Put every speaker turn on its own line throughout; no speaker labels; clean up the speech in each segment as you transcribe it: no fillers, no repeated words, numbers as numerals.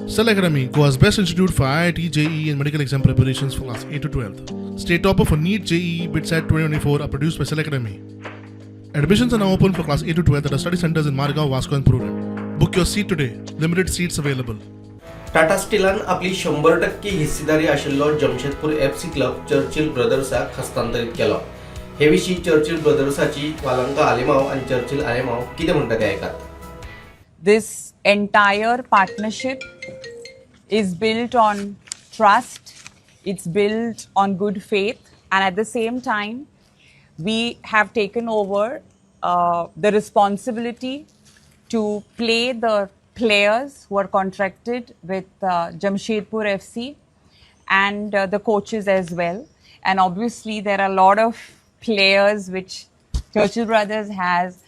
Cell Academy, Goa's best institute for IIT, JEE and medical exam preparations for class 8 to 12th. State topper for NEET, JEE, BITSAT 2024 are produced by Cell Academy. Admissions are now open for class 8 to 12th at our study centers in Margao, Vasco and Purure. Book your seat today. Limited seats available.
Tata स्टीलान आपली 100% हिस्सेदारी आशिल्लो Jamshedpur FC club Churchill ब्रदर्साक हस्तांतरीत केलो. हे विशीं Churchill ब्रदर्साची वालांका Alemao आणि Churchill Alemao कितें म्हणटा ते ऐकात.
This entire partnership is built on trust, it's built on good faith, and at the same time, we have taken over the responsibility to play the players who are contracted with Jamshedpur FC and the coaches as well. And obviously, there are a lot of players which Churchill Brothers has.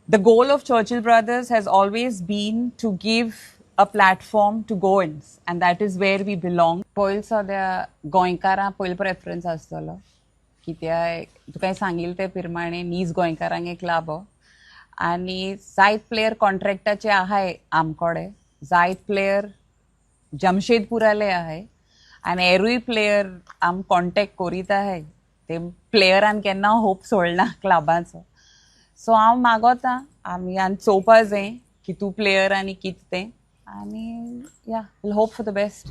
The goal of Churchill Brothers has always been to give a platform to Goans, and that is where we belong. पयल सद्या गोंयकारां पयलो preference आसतलो कित्याक तुका सांगिल्लें ते प्रमाणे नीज गोंयकारांक एक लाभ आनी जायत प्लेयर कॉन्ट्रॅक्टाचे आहाय आमकोडे जायत प्लेयर जमशेदपुराले आहाय आनी हेरूय प्लेयर आम कॉन्टॅक्ट करीत आहाय ते प्लेयरान केन्ना होप सोडना क्लबाचो. सो हांव मागोता आमी आनी चोवपा जाय कितू प्लेयर आनी कितें तें आनी या will hope for the best.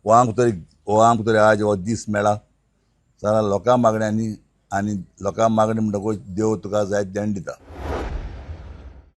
आमकां तरी आज हो दीस मेळ्ळा जाल्यार लोकां मागण्यांनी आनी लोकां मागणी म्हणटकूच देव तुका जायत देण दिता.